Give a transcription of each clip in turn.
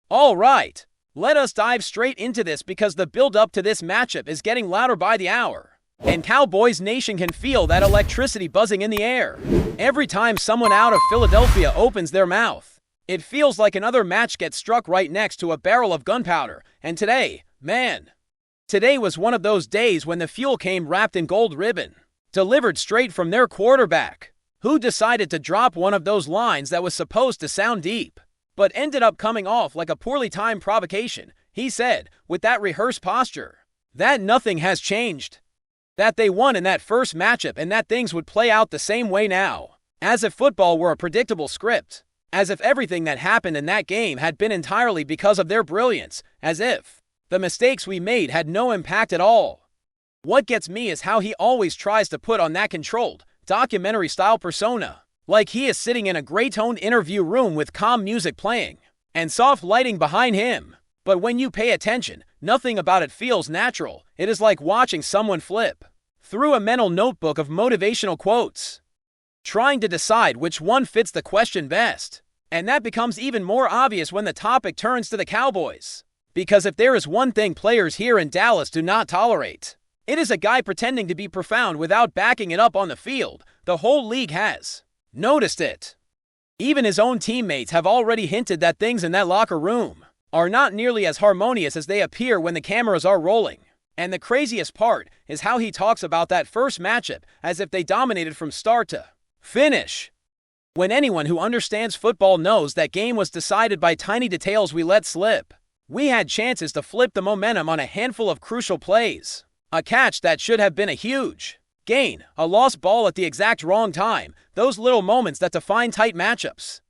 All right, let us dive straight into this because the build-up to this matchup is getting louder by the hour. And Cowboys Nation can feel that electricity buzzing in the air. Every time someone out of Philadelphia opens their mouth, it feels like another match gets struck right next to a barrel of gunpowder. And today, man, today was one of those days when the fuel came wrapped in gold ribbon, delivered straight from their quarterback, who decided to drop one of those lines that was supposed to sound deep, but ended up coming off like a poorly timed provocation. He said, with that rehearsed posture, that nothing has changed, that they won in that first matchup and that things would play out the same way now, as if football were a predictable script, as if everything that happened in that game had been entirely because of their brilliance, as if the mistakes we made had no impact at all. What gets me is how he always tries to put on that controlled, documentary-style persona, like he is sitting in a gray-toned interview room with calm music playing and soft lighting behind him. But when you pay attention, nothing about it feels natural. It is like watching someone flip through a mental notebook of motivational quotes, trying to decide which one fits the question best. And that becomes even more obvious when the topic turns to the Cowboys. Because if there is one thing players here in Dallas do not tolerate, it is a guy pretending to be profound without backing it up on the field. The whole league has noticed it. Even his own teammates have already hinted that things in that locker room are not nearly as harmonious as they appear when the cameras are rolling. And the craziest part is how he talks about that first matchup as if they dominated from start to finish, when anyone who understands football knows that game was decided by tiny details we let slip. We had chances to flip the momentum on a handful of crucial plays. A catch that should have been a huge gain, a lost ball at the exact wrong time, those little moments that define tight matchups.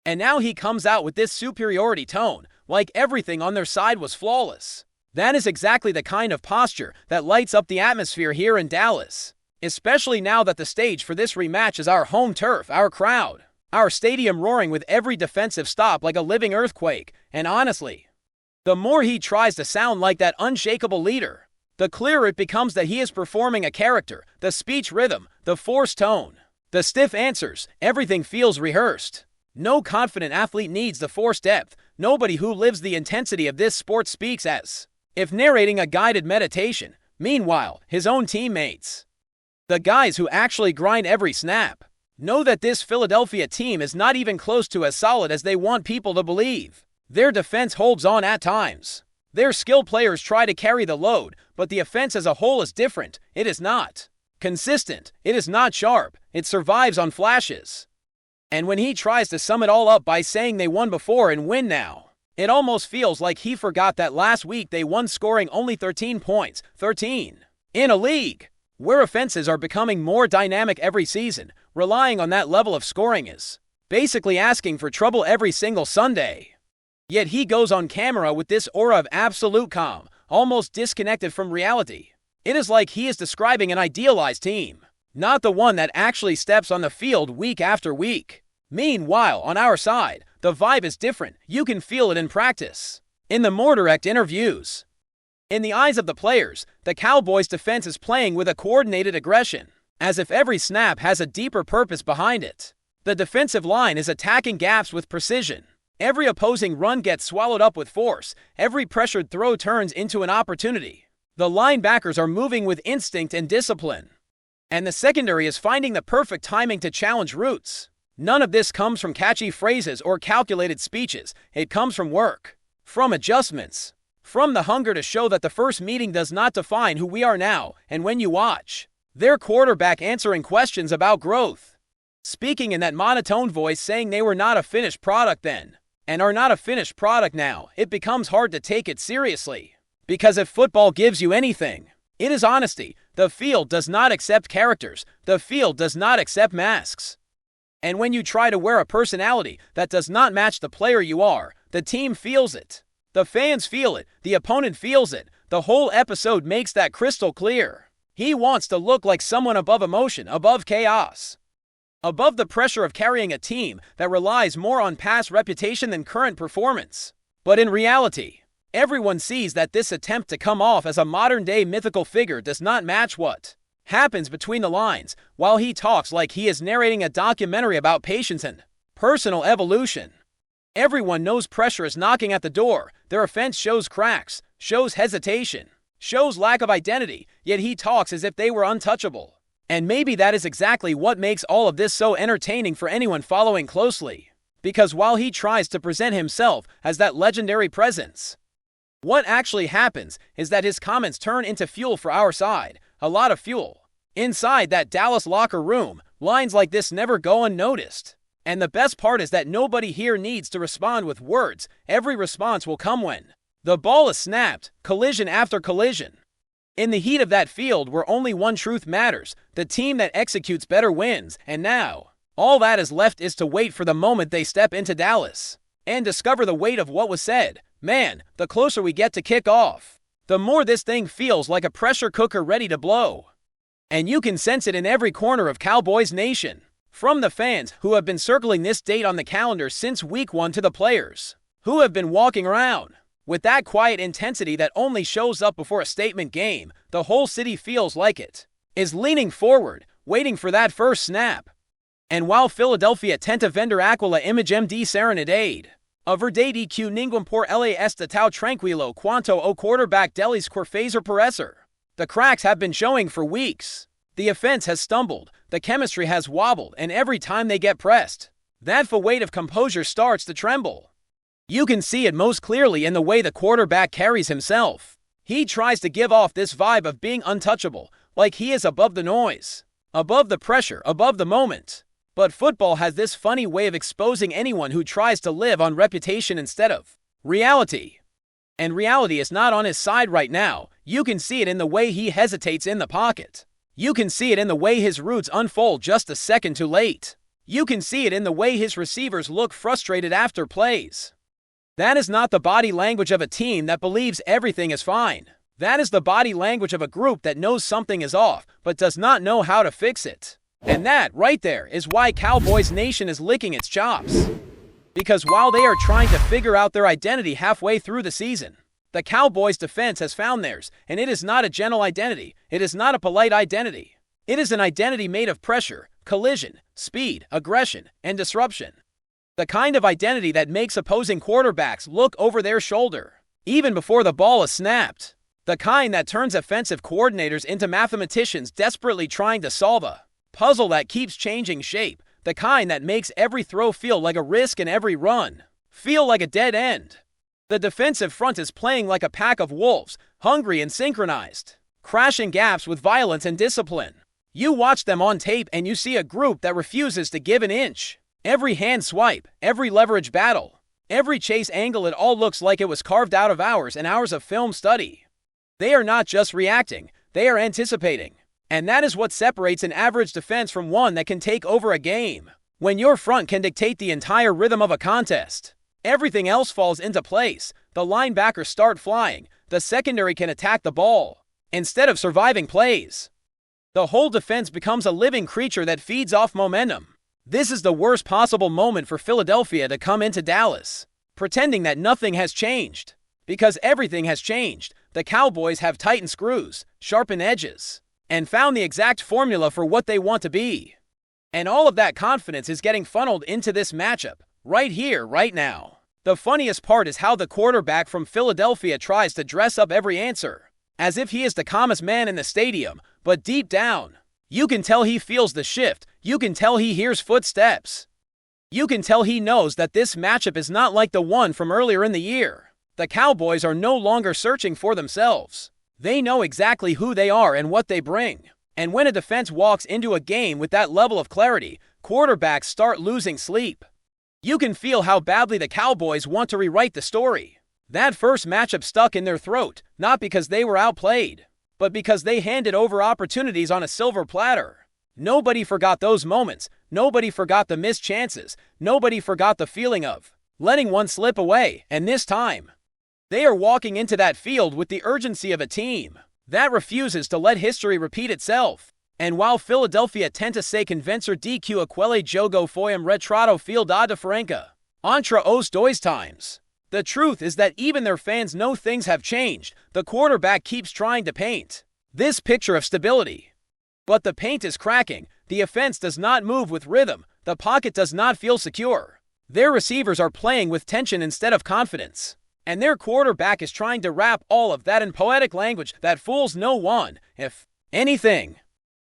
And now he comes out with this superiority tone, like everything on their side was flawless. That is exactly the kind of posture that lights up the atmosphere here in Dallas, especially now that the stage for this rematch is our home turf, our crowd, our stadium roaring with every defensive stop like a living earthquake. And honestly, the more he tries to sound like that unshakable leader, the clearer it becomes that he is performing a character. The speech rhythm, the forced tone, the stiff answers, everything feels rehearsed. No confident athlete needs the forced depth. Nobody who lives the intensity of this sport speaks as if narrating a guided meditation. Meanwhile, his own teammates, the guys who actually grind every snap, know that this Philadelphia team is not even close to as solid as they want people to believe. Their defense holds on at times. Their skilled players try to carry the load, but the offense as a whole is different. It is not consistent. It is not sharp. It survives on flashes. And when he tries to sum it all up by saying they won before and win now, it almost feels like he forgot that last week they won scoring only 13 points. 13. In a league where offenses are becoming more dynamic every season, relying on that level of scoring is basically asking for trouble every single Sunday. Yet he goes on camera with this aura of absolute calm, almost disconnected from reality. It is like he is describing an idealized team, not the one that actually steps on the field week after week. Meanwhile, on our side, the vibe is different. You can feel it in practice, in the more direct interviews. In the eyes of the players, the Cowboys' defense is playing with a coordinated aggression, as if every snap has a deeper purpose behind it. The defensive line is attacking gaps with precision. Every opposing run gets swallowed up with force. Every pressured throw turns into an opportunity. The linebackers are moving with instinct and discipline, and the secondary is finding the perfect timing to challenge routes. None of this comes from catchy phrases or calculated speeches. It comes from work, from adjustments, from the hunger to show that the first meeting does not define who we are now. And when you watch their quarterback answering questions about growth, speaking in that monotone voice saying they were not a finished product then, and are not a finished product now, it becomes hard to take it seriously. Because if football gives you anything, it is honesty. The field does not accept characters. The field does not accept masks. And when you try to wear a personality that does not match the player you are, the team feels it. The fans feel it. The opponent feels it. The whole episode makes that crystal clear. He wants to look like someone above emotion, above chaos, above the pressure of carrying a team that relies more on past reputation than current performance. But in reality, everyone sees that this attempt to come off as a modern-day mythical figure does not match what happens between the lines, while he talks like he is narrating a documentary about patience and personal evolution. Everyone knows pressure is knocking at the door. Their offense shows cracks, shows hesitation, shows lack of identity, yet he talks as if they were untouchable. And maybe that is exactly what makes all of this so entertaining for anyone following closely. Because while he tries to present himself as that legendary presence, what actually happens is that his comments turn into fuel for our side, a lot of fuel. Inside that Dallas locker room, lines like this never go unnoticed. And the best part is that nobody here needs to respond with words. Every response will come when the ball is snapped, collision after collision. In the heat of that field where only one truth matters, the team that executes better wins, and now, all that is left is to wait for the moment they step into Dallas and discover the weight of what was said. Man, the closer we get to kickoff, the more this thing feels like a pressure cooker ready to blow. And you can sense it in every corner of Cowboys Nation. From the fans who have been circling this date on the calendar since week 1 to the players who have been walking around with that quiet intensity that only shows up before a statement game, the whole city feels like it is leaning forward, waiting for that first snap. And while Philadelphia tenta vender aquila image MD serenade, a verdade que ninguém por la está tão tranquilo quanto o quarterback deles por fazer parecer. The cracks have been showing for weeks. The offense has stumbled, the chemistry has wobbled, and every time they get pressed, that weight of composure starts to tremble. You can see it most clearly in the way the quarterback carries himself. He tries to give off this vibe of being untouchable, like he is above the noise, above the pressure, above the moment. But football has this funny way of exposing anyone who tries to live on reputation instead of reality. And reality is not on his side right now. You can see it in the way he hesitates in the pocket. You can see it in the way his routes unfold just a second too late. You can see it in the way his receivers look frustrated after plays. That is not the body language of a team that believes everything is fine. That is the body language of a group that knows something is off, but does not know how to fix it. And that, right there, is why Cowboys Nation is licking its chops. Because while they are trying to figure out their identity halfway through the season, the Cowboys defense has found theirs, and it is not a gentle identity. It is not a polite identity. It is an identity made of pressure, collision, speed, aggression, and disruption. The kind of identity that makes opposing quarterbacks look over their shoulder, even before the ball is snapped. The kind that turns offensive coordinators into mathematicians desperately trying to solve a puzzle that keeps changing shape. The kind that makes every throw feel like a risk and every run feel like a dead end. The defensive front is playing like a pack of wolves, hungry and synchronized, crashing gaps with violence and discipline. You watch them on tape and you see a group that refuses to give an inch. Every hand swipe, every leverage battle, every chase angle, it all looks like it was carved out of hours and hours of film study. They are not just reacting, they are anticipating. And that is what separates an average defense from one that can take over a game. When your front can dictate the entire rhythm of a contest, everything else falls into place. The linebackers start flying. The secondary can attack the ball instead of surviving plays. The whole defense becomes a living creature that feeds off momentum. This is the worst possible moment for Philadelphia to come into Dallas, pretending that nothing has changed. Because everything has changed. The Cowboys have tightened screws, sharpened edges, and found the exact formula for what they want to be. And all of that confidence is getting funneled into this matchup, right here, right now. The funniest part is how the quarterback from Philadelphia tries to dress up every answer, as if he is the calmest man in the stadium, but deep down, you can tell he feels the shift. You can tell he hears footsteps. You can tell he knows that this matchup is not like the one from earlier in the year. The Cowboys are no longer searching for themselves. They know exactly who they are and what they bring. And when a defense walks into a game with that level of clarity, quarterbacks start losing sleep. You can feel how badly the Cowboys want to rewrite the story. That first matchup stuck in their throat, not because they were outplayed, but because they handed over opportunities on a silver platter. Nobody forgot those moments. Nobody forgot the missed chances. Nobody forgot the feeling of letting one slip away. And this time, they are walking into that field with the urgency of a team that refuses to let history repeat itself. And while Philadelphia tenta se convencer de que aquele jogo foi retrato fiel da diferença entre os dois times, the truth is that even their fans know things have changed. The quarterback keeps trying to paint this picture of stability, but the paint is cracking. The offense does not move with rhythm. The pocket does not feel secure. Their receivers are playing with tension instead of confidence. And their quarterback is trying to wrap all of that in poetic language that fools no one, if anything.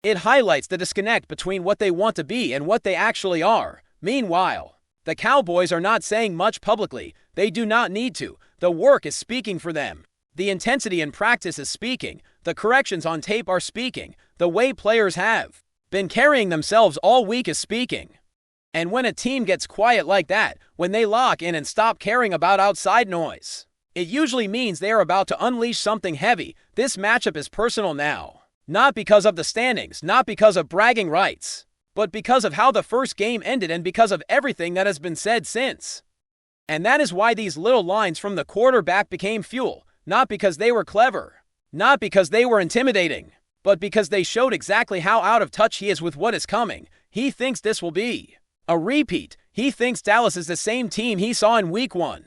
It highlights the disconnect between what they want to be and what they actually are. Meanwhile, the Cowboys are not saying much publicly. They do not need to. The work is speaking for them. The intensity in practice is speaking. The corrections on tape are speaking. The way players have been carrying themselves all week is speaking. And when a team gets quiet like that, when they lock in and stop caring about outside noise, it usually means they are about to unleash something heavy. This matchup is personal now. Not because of the standings, not because of bragging rights, but because of how the first game ended and because of everything that has been said since. And that is why these little lines from the quarterback became fuel, not because they were clever, not because they were intimidating, but because they showed exactly how out of touch he is with what is coming. He thinks this will be a repeat. He thinks Dallas is the same team he saw in Week 1.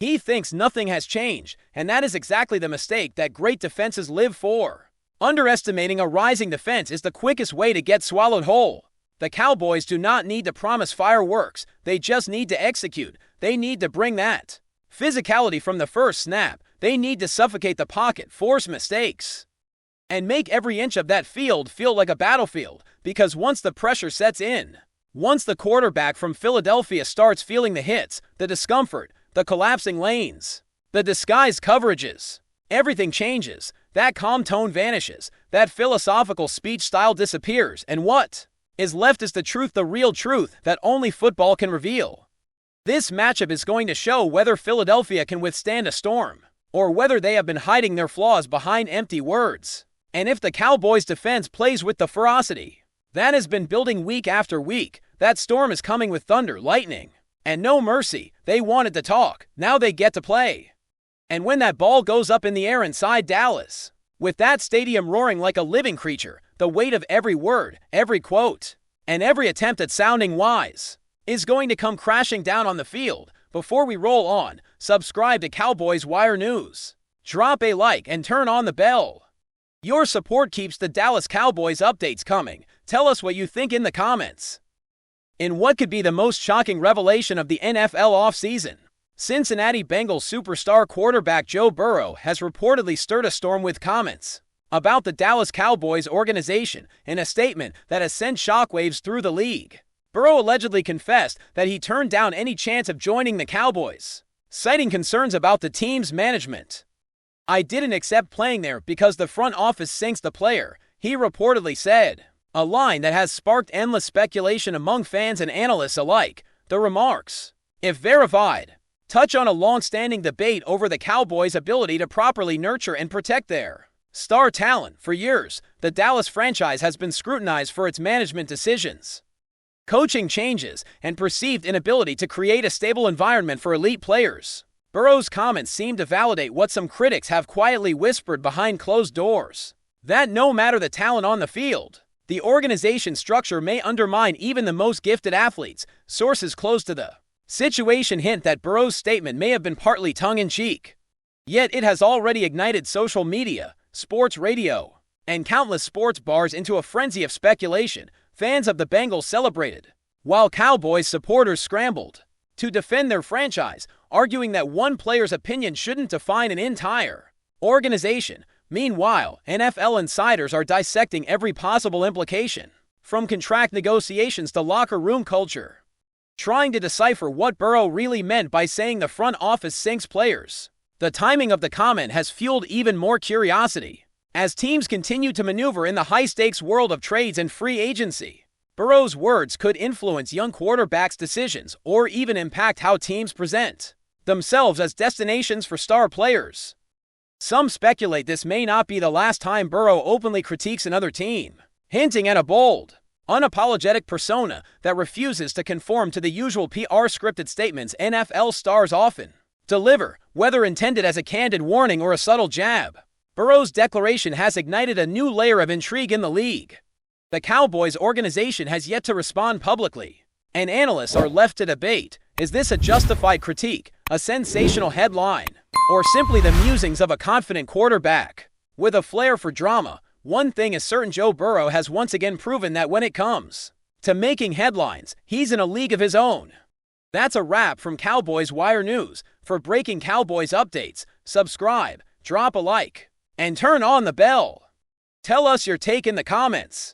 He thinks nothing has changed, and that is exactly the mistake that great defenses live for. Underestimating a rising defense is the quickest way to get swallowed whole. The Cowboys do not need to promise fireworks. They just need to execute. They need to bring that physicality from the first snap. They need to suffocate the pocket, force mistakes, and make every inch of that field feel like a battlefield. Because once the pressure sets in, once the quarterback from Philadelphia starts feeling the hits, the discomfort, the collapsing lanes, the disguised coverages, everything changes. That calm tone vanishes. That philosophical speech style disappears. And what is left is the truth, the real truth that only football can reveal. This matchup is going to show whether Philadelphia can withstand a storm, or whether they have been hiding their flaws behind empty words. And if the Cowboys' defense plays with the ferocity that has been building week after week, that storm is coming with thunder, lightning, and no mercy. They wanted to talk. Now they get to play. And when that ball goes up in the air inside Dallas, with that stadium roaring like a living creature, the weight of every word, every quote, and every attempt at sounding wise is going to come crashing down on the field. Before we roll on, subscribe to Cowboys Wire News. Drop a like and turn on the bell. Your support keeps the Dallas Cowboys updates coming. Tell us what you think in the comments. In what could be the most shocking revelation of the NFL offseason, Cincinnati Bengals superstar quarterback Joe Burrow has reportedly stirred a storm with comments about the Dallas Cowboys organization in a statement that has sent shockwaves through the league. Burrow allegedly confessed that he turned down any chance of joining the Cowboys, citing concerns about the team's management. "I didn't accept playing there because the front office sinks the player," he reportedly said, a line that has sparked endless speculation among fans and analysts alike. The remarks, if verified, touch on a long-standing debate over the Cowboys' ability to properly nurture and protect their star talent. For years, the Dallas franchise has been scrutinized for its management decisions, coaching changes, and perceived inability to create a stable environment for elite players. Burrow's comments seem to validate what some critics have quietly whispered behind closed doors, that no matter the talent on the field, the organization structure may undermine even the most gifted athletes. Sources close to the situation hint that Burrow's statement may have been partly tongue-in-cheek. Yet it has already ignited social media, sports radio, and countless sports bars into a frenzy of speculation. Fans of the Bengals celebrated, while Cowboys supporters scrambled to defend their franchise, arguing that one player's opinion shouldn't define an entire organization. Meanwhile, NFL insiders are dissecting every possible implication, from contract negotiations to locker room culture, trying to decipher what Burrow really meant by saying the front office sinks players. The timing of the comment has fueled even more curiosity, as teams continue to maneuver in the high-stakes world of trades and free agency. Burrow's words could influence young quarterbacks' decisions or even impact how teams present themselves as destinations for star players. Some speculate this may not be the last time Burrow openly critiques another team, hinting at a bold, unapologetic persona that refuses to conform to the usual PR scripted statements NFL stars often deliver, whether intended as a candid warning or a subtle jab. Burrow's declaration has ignited a new layer of intrigue in the league. The Cowboys organization has yet to respond publicly, and analysts are left to debate, is this a justified critique, a sensational headline, or simply the musings of a confident quarterback with a flair for drama? One thing is certain: Joe Burrow has once again proven that when it comes to making headlines, he's in a league of his own. That's a wrap from Cowboys Wire News. For breaking Cowboys updates, subscribe, drop a like, and turn on the bell. Tell us your take in the comments.